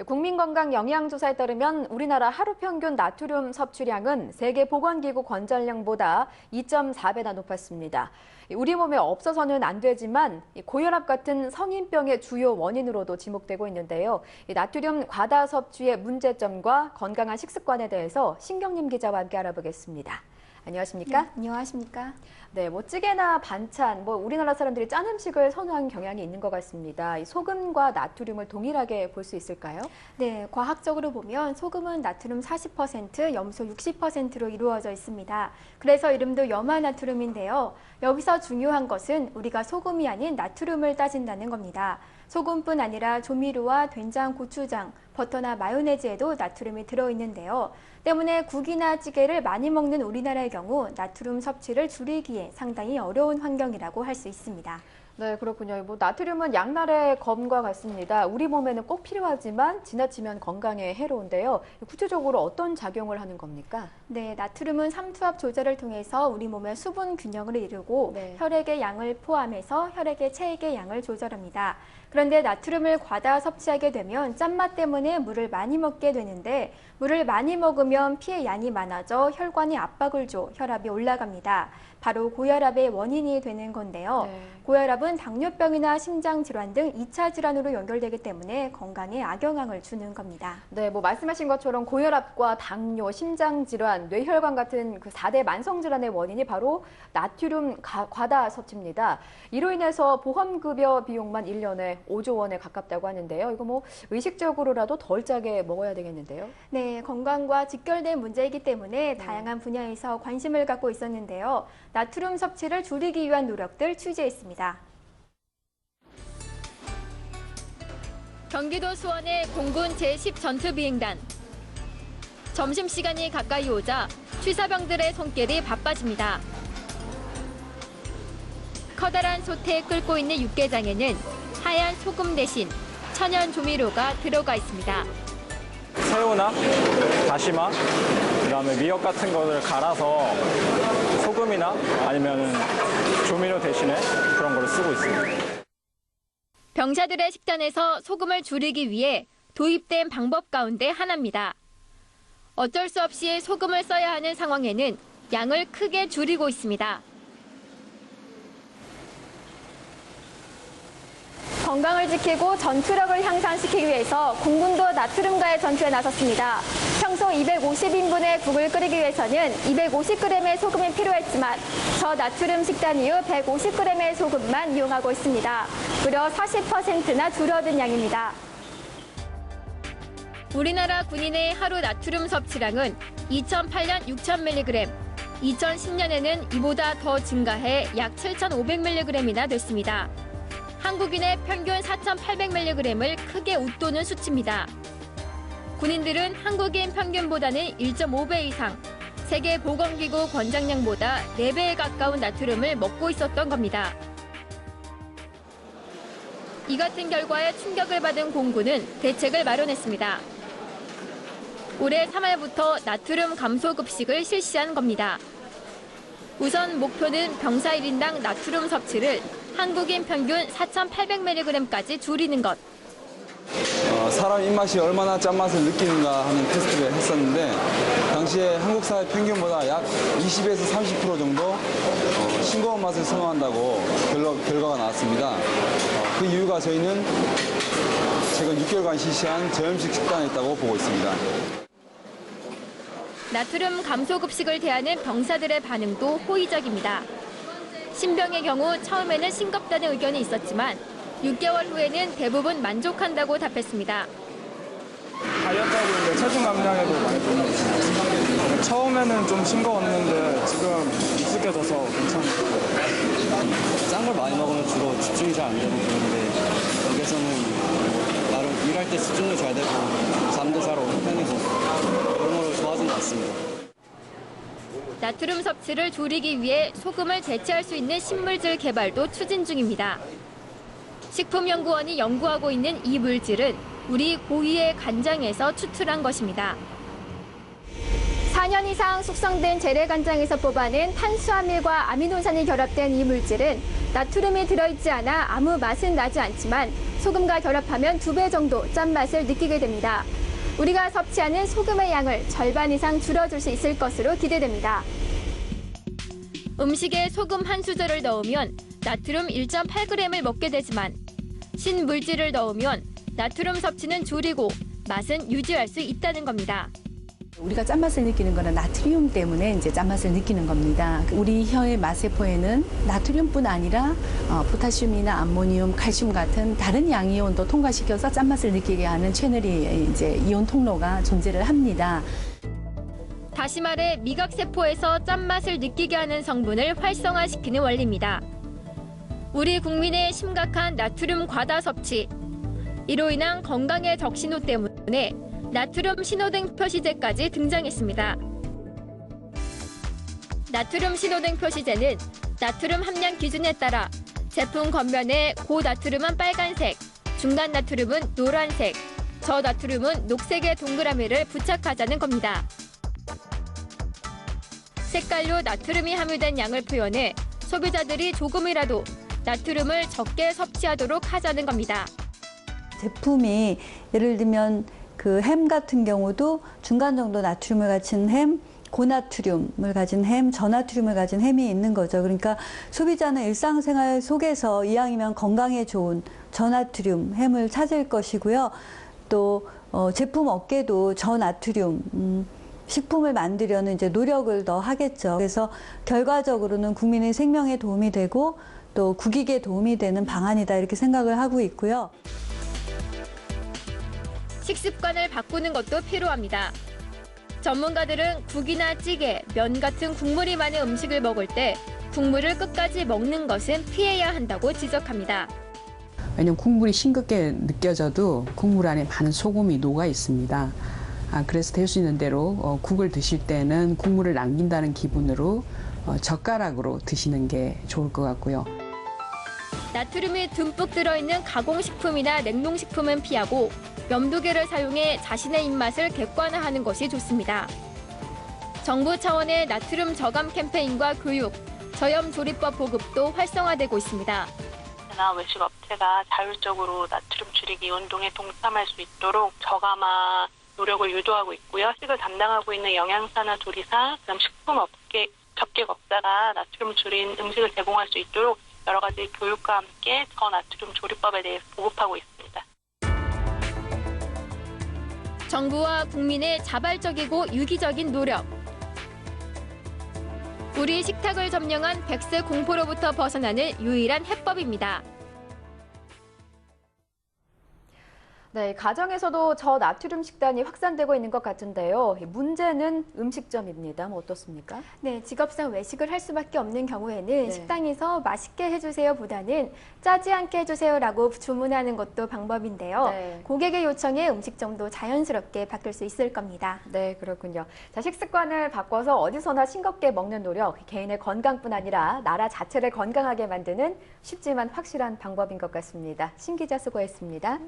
국민건강영양조사에 따르면 우리나라 하루 평균 나트륨 섭취량은 세계보건기구 권장량보다 2.4배나 높았습니다. 우리 몸에 없어서는 안 되지만 고혈압 같은 성인병의 주요 원인으로도 지목되고 있는데요. 나트륨 과다 섭취의 문제점과 건강한 식습관에 대해서 신경림 기자와 함께 알아보겠습니다. 안녕하십니까? 네, 안녕하십니까? 네, 찌개나 반찬, 우리나라 사람들이 짠 음식을 선호하는 경향이 있는 것 같습니다. 이 소금과 나트륨을 동일하게 볼 수 있을까요? 네, 과학적으로 보면 소금은 나트륨 40%, 염소 60%로 이루어져 있습니다. 그래서 이름도 염화나트륨인데요. 여기서 중요한 것은 우리가 소금이 아닌 나트륨을 따진다는 겁니다. 소금뿐 아니라 조미료와 된장, 고추장, 버터나 마요네즈에도 나트륨이 들어있는데요. 때문에 국이나 찌개를 많이 먹는 우리나라의 경우 나트륨 섭취를 줄이기에 상당히 어려운 환경이라고 할 수 있습니다. 네, 그렇군요. 나트륨은 양날의 검과 같습니다. 우리 몸에는 꼭 필요하지만 지나치면 건강에 해로운데요. 구체적으로 어떤 작용을 하는 겁니까? 네, 나트륨은 삼투압 조절을 통해서 우리 몸의 수분 균형을 이루고 혈액의 양을 포함해서 혈액의 체액의 양을 조절합니다. 그런데 나트륨을 과다 섭취하게 되면 짠맛 때문에 물을 많이 먹게 되는데 물을 많이 먹으면 피의 양이 많아져 혈관이 압박을 줘 혈압이 올라갑니다. 바로 고혈압의 원인이 되는 건데요. 고혈압은 당뇨병이나 심장질환 등 2차 질환으로 연결되기 때문에 건강에 악영향을 주는 겁니다. 네, 말씀하신 것처럼 고혈압과 당뇨, 심장질환, 뇌혈관 같은 그 4대 만성질환의 원인이 바로 나트륨 과다 섭취입니다. 이로 인해서 보험급여 비용만 1년에 5조 원에 가깝다고 하는데요. 이거 의식적으로라도 덜 짜게 먹어야 되겠는데요. 네, 건강과 직결된 문제이기 때문에 다양한 분야에서 관심을 갖고 있었는데요. 나트륨 섭취를 줄이기 위한 노력들 취재했습니다. 경기도 수원의 공군 제10전투비행단. 점심시간이 가까이 오자 취사병들의 손길이 바빠집니다. 커다란 솥에 끓고 있는 육개장에는 하얀 소금 대신 천연 조미료가 들어가 있습니다. 새우나 다시마, 그다음에 미역 같은 거를 갈아서 소금이나 아니면 조미료 대신에 그런 거를 쓰고 있습니다. 병사들의 식단에서 소금을 줄이기 위해 도입된 방법 가운데 하나입니다. 어쩔 수 없이 소금을 써야 하는 상황에는 양을 크게 줄이고 있습니다. 건강을 지키고 전투력을 향상시키기 위해서 공군도 나트륨과의 전투에 나섰습니다. 평소 250인분의 국을 끓이기 위해서는 250g의 소금이 필요했지만 저나트륨 식단 이후 150g의 소금만 이용하고 있습니다. 무려 40%나 줄어든 양입니다. 우리나라 군인의 하루 나트륨 섭취량은 2008년 6,000mg, 2010년에는 이보다 더 증가해 약 7,500mg이나 됐습니다. 한국인의 평균 4,800mg을 크게 웃도는 수치입니다. 군인들은 한국인 평균보다는 1.5배 이상, 세계보건기구 권장량보다 4배에 가까운 나트륨을 먹고 있었던 겁니다. 이 같은 결과에 충격을 받은 공군은 대책을 마련했습니다. 올해 3월부터 나트륨 감소 급식을 실시한 겁니다. 우선 목표는 병사 1인당 나트륨 섭취를 한국인 평균 4,800mg까지 줄이는 것. 사람 입맛이 얼마나 짠맛을 느끼는가 하는 테스트를 했었는데 당시에 한국 사회 평균보다 약 20에서 30% 정도 싱거운 맛을 선호한다고 결과가 나왔습니다. 그 이유가 저희는 최근 6개월간 실시한 저염식 식단에 있다고 보고 있습니다. 나트륨 감소 급식을 대하는 병사들의 반응도 호의적입니다. 신병의 경우 처음에는 싱겁다는 의견이 있었지만 6개월 후에는 대부분 만족한다고 답했습니다. 다이어트하고 있는데 체중 감량에도 많이 도움이 됐습니다. 처음에는 좀 싱거웠는데 지금 익숙해져서 괜찮아요. 짠 걸 많이 먹으면 주로 집중이 잘 안 되고 그런데 여기서는 나름 일할 때 집중도 잘 되고 잠도 잘 오는 편이고 여러모로 좋아진 것 같습니다. 나트륨 섭취를 줄이기 위해 소금을 대체할 수 있는 신물질 개발도 추진 중입니다. 식품연구원이 연구하고 있는 이 물질은 우리 고유의 간장에서 추출한 것입니다. 4년 이상 숙성된 재래간장에서 뽑아낸 탄수화물과 아미노산이 결합된 이 물질은 나트륨이 들어있지 않아 아무 맛은 나지 않지만 소금과 결합하면 2배 정도 짠맛을 느끼게 됩니다. 우리가 섭취하는 소금의 양을 절반 이상 줄여줄 수 있을 것으로 기대됩니다. 음식에 소금 한 수저를 넣으면 나트륨 1.8g을 먹게 되지만 신물질을 넣으면 나트륨 섭취는 줄이고 맛은 유지할 수 있다는 겁니다. 우리가 짠맛을 느끼는 거는 나트륨 때문에 이제 짠맛을 느끼는 겁니다. 우리 혀의 맛세포에는 나트륨뿐 아니라 포타슘이나 암모니움, 칼슘 같은 다른 양이온도 통과시켜서 짠맛을 느끼게 하는 채널이 이제 이온 통로가 존재를 합니다. 다시 말해 미각세포에서 짠맛을 느끼게 하는 성분을 활성화시키는 원리입니다. 우리 국민의 심각한 나트륨 과다 섭취, 이로 인한 건강의 적신호 때문에 나트륨 신호등 표시제까지 등장했습니다. 나트륨 신호등 표시제는 나트륨 함량 기준에 따라 제품 겉면에 고나트륨은 빨간색, 중간 나트륨은 노란색, 저나트륨은 녹색의 동그라미를 부착하자는 겁니다. 색깔로 나트륨이 함유된 양을 표현해 소비자들이 조금이라도 나트륨을 적게 섭취하도록 하자는 겁니다. 제품이 예를 들면 그 햄 같은 경우도 중간 정도 나트륨을 가진 햄, 고나트륨을 가진 햄, 저나트륨을 가진 햄이 있는 거죠. 그러니까 소비자는 일상생활 속에서 이왕이면 건강에 좋은 저나트륨 햄을 찾을 것이고요. 또 제품 업계도 저나트륨 식품을 만들려는 이제 노력을 더 하겠죠. 그래서 결과적으로는 국민의 생명에 도움이 되고 또 국익에 도움이 되는 방안이다 이렇게 생각을 하고 있고요. 식습관을 바꾸는 것도 필요합니다. 전문가들은 국이나 찌개, 면 같은 국물이 많은 음식을 먹을 때 국물을 끝까지 먹는 것은 피해야 한다고 지적합니다. 왜냐하면 국물이 싱겁게 느껴져도 국물 안에 많은 소금이 녹아 있습니다. 그래서 될 수 있는 대로 국을 드실 때는 국물을 남긴다는 기분으로 젓가락으로 드시는 게 좋을 것 같고요. 나트륨이 듬뿍 들어있는 가공식품이나 냉동식품은 피하고 염도계를 사용해 자신의 입맛을 객관화하는 것이 좋습니다. 정부 차원의 나트륨 저감 캠페인과 교육, 저염조리법 보급도 활성화되고 있습니다. 외식 업체가 자율적으로 나트륨 줄이기 운동에 동참할 수 있도록 저감화 노력을 유도하고 있고요. 식을 담당하고 있는 영양사나 조리사, 그다음 식품업계, 접객업자가 나트륨 줄인 음식을 제공할 수 있도록 여러 가지 교육과 함께 저나트륨 조리법에 대해 보급하고 있습니다. 정부와 국민의 자발적이고 유기적인 노력. 우리 식탁을 점령한 백세 공포로부터 벗어나는 유일한 해법입니다. 네, 가정에서도 저나트륨 식단이 확산되고 있는 것 같은데요. 문제는 음식점입니다. 어떻습니까? 네, 직업상 외식을 할 수밖에 없는 경우에는 식당에서 맛있게 해주세요 보다는 짜지 않게 해주세요라고 주문하는 것도 방법인데요. 고객의 요청에 음식점도 자연스럽게 바뀔 수 있을 겁니다. 네, 그렇군요. 자, 식습관을 바꿔서 어디서나 싱겁게 먹는 노력, 개인의 건강뿐 아니라 나라 자체를 건강하게 만드는 쉽지만 확실한 방법인 것 같습니다. 신 기자 수고했습니다.